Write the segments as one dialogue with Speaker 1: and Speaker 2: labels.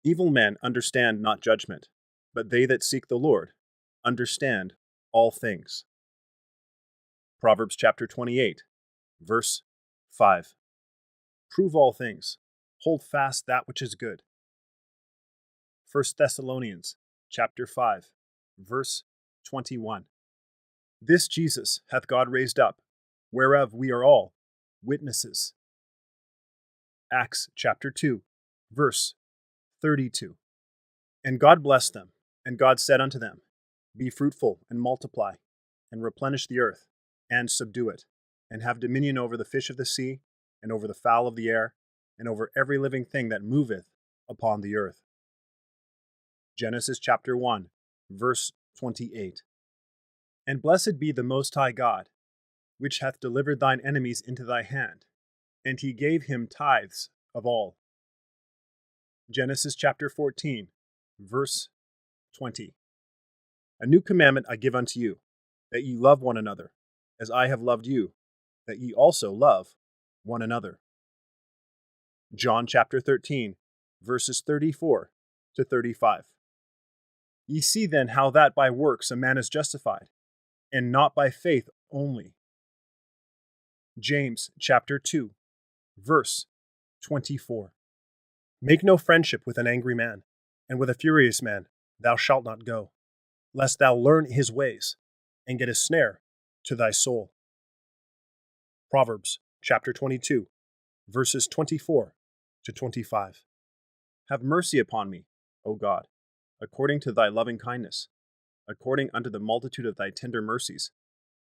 Speaker 1: Evil men understand not judgment, but they that seek the Lord understand all things. Proverbs chapter 28, verse 5. Prove all things, hold fast that which is good. 1 Thessalonians chapter 5, verse 21. This Jesus hath God raised up, whereof we are all witnesses. Acts chapter 2, verse 32. And God blessed them, and God said unto them, Be fruitful, and multiply, and replenish the earth, and subdue it, and have dominion over the fish of the sea, and over the fowl of the air, and over every living thing that moveth upon the earth. Genesis chapter 1, verse 28. And blessed be the Most High God, which hath delivered thine enemies into thy hand, and he gave him tithes of all. Genesis chapter 14, verse 20. A new commandment I give unto you, that ye love one another, as I have loved you, that ye also love one another. John chapter 13, verses 34 to 35. Ye see then how that by works a man is justified, and not by faith only. James chapter 2, verse 24. Make no friendship with an angry man, and with a furious man thou shalt not go, lest thou learn his ways, and get a snare to thy soul. Proverbs chapter 22, verses 24 to 25. Have mercy upon me, O God, according to thy loving kindness, according unto the multitude of thy tender mercies.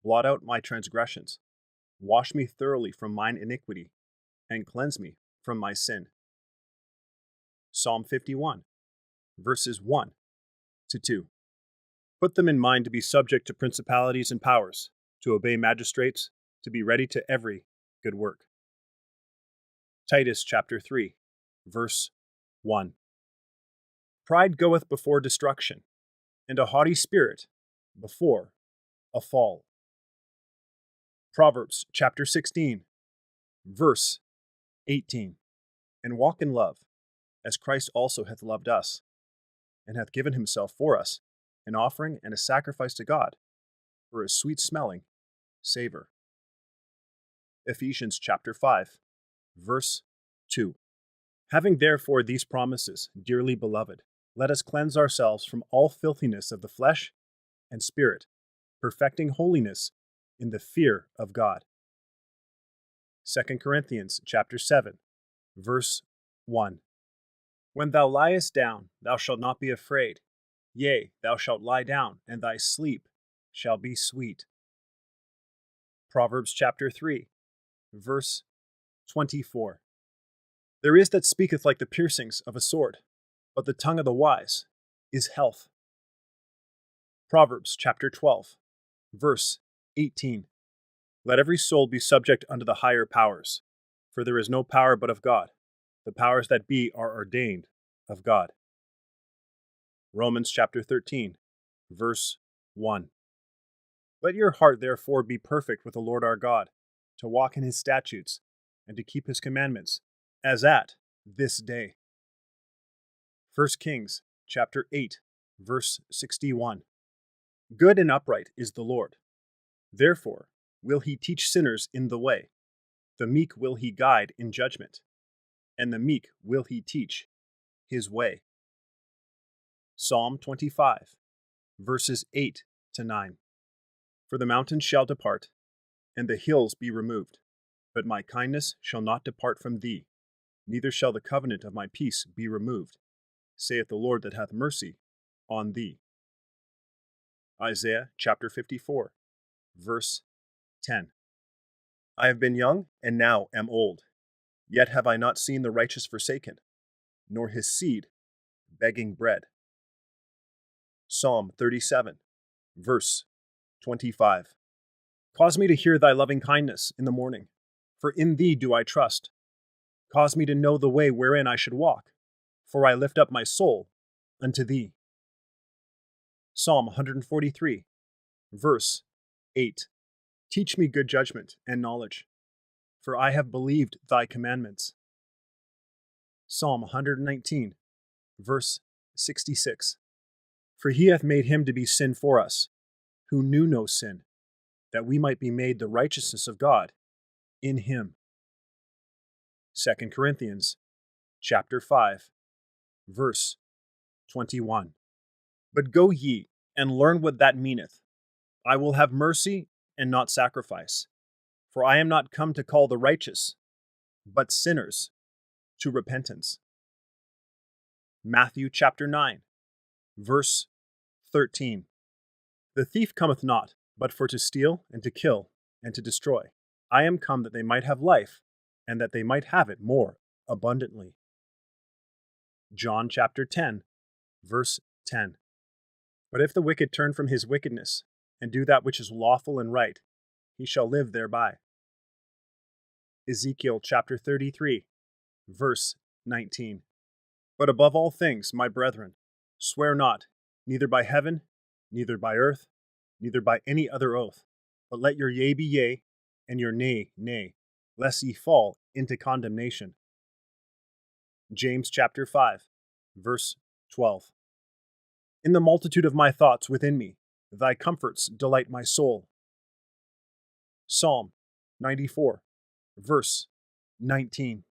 Speaker 1: Blot out my transgressions. Wash me thoroughly from mine iniquity, and cleanse me from my sin. Psalm 51, verses 1 to 2. Put them in mind to be subject to principalities and powers, to obey magistrates, to be ready to every good work. Titus chapter 3, verse 1. Pride goeth before destruction, and a haughty spirit before a fall. Proverbs chapter 16, verse 18. And walk in love, as Christ also hath loved us, and hath given himself for us, an offering and a sacrifice to God, for a sweet-smelling savor. Ephesians chapter 5, verse 2. Having therefore these promises, dearly beloved, let us cleanse ourselves from all filthiness of the flesh and spirit, perfecting holiness in the fear of God. 2 Corinthians chapter 7, verse 1. When thou liest down, thou shalt not be afraid. Yea, thou shalt lie down, and thy sleep shall be sweet. Proverbs chapter 3, verse 24. There is that speaketh like the piercings of a sword, but the tongue of the wise is health. Proverbs chapter 12, verse 18. Let every soul be subject unto the higher powers, for there is no power but of God. The powers that be are ordained of God. Romans chapter 13, verse 1. Let your heart therefore be perfect with the Lord our God, to walk in his statutes, and to keep his commandments, as at this day. 1 Kings chapter 8, verse 61. Good and upright is the Lord. Therefore will he teach sinners in the way. The meek will he guide in judgment, and the meek will he teach his way. Psalm 25, verses 8 to 9. For the mountains shall depart, and the hills be removed, but my kindness shall not depart from thee, neither shall the covenant of my peace be removed, saith the Lord that hath mercy on thee. Isaiah chapter 54, verse 10. I have been young, and now am old, yet have I not seen the righteous forsaken, nor his seed begging bread. Psalm 37, verse 25. Cause me to hear thy loving kindness in the morning, for in thee do I trust. Cause me to know the way wherein I should walk, for I lift up my soul unto thee. Psalm 143, verse 8. Teach me good judgment and knowledge, for I have believed thy commandments. Psalm 119, Verse 66. For he hath made him to be sin for us, who knew no sin, that we might be made the righteousness of God in him. 2 Corinthians chapter 5, verse 21. But go ye, and learn what that meaneth. I will have mercy, and not sacrifice. For I am not come to call the righteous, but sinners to repentance. Matthew chapter 9, verse 13. The thief cometh not, but for to steal, and to kill, and to destroy. I am come that they might have life, and that they might have it more abundantly. John chapter 10, verse 10. But if the wicked turn from his wickedness, and do that which is lawful and right, he shall live thereby. Ezekiel chapter 33, verse 19. But above all things, my brethren, swear not, neither by heaven, neither by earth, neither by any other oath, but let your yea be yea, and your nay, nay, lest ye fall into condemnation. James chapter 5, verse 12. In the multitude of my thoughts within me, thy comforts delight my soul. Psalm 94, verse 19.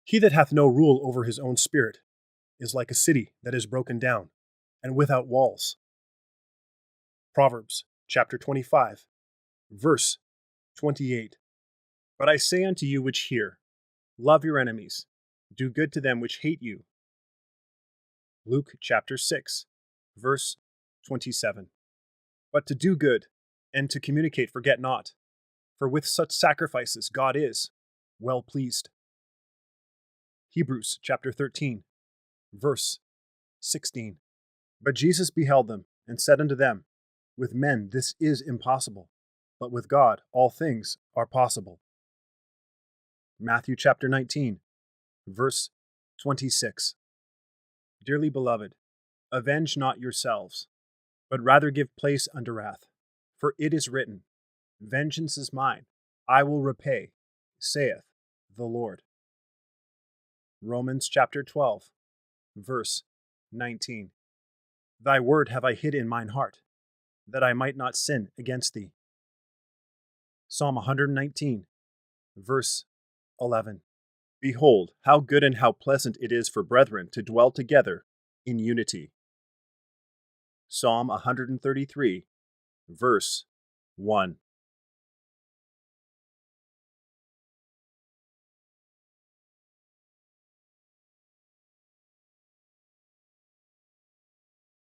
Speaker 1: He that hath no rule over his own spirit is like a city that is broken down and without walls. Proverbs chapter 25, verse 28. But I say unto you which hear, love your enemies, do good to them which hate you. Luke chapter 6, verse 27. But to do good and to communicate forget not, for with such sacrifices God is well pleased. Hebrews chapter 13, verse 16. But Jesus beheld them, and said unto them, with men this is impossible, but with God all things are possible. Matthew chapter 19, verse 26. Dearly beloved, avenge not yourselves, but rather give place unto wrath. For it is written, vengeance is mine, I will repay, saith the Lord. Romans chapter 12, verse 19. Thy word have I hid in mine heart, that I might not sin against thee. Psalm 119, verse 11. Behold, how good and how pleasant it is for brethren to dwell together in unity. Psalm 133, verse 1.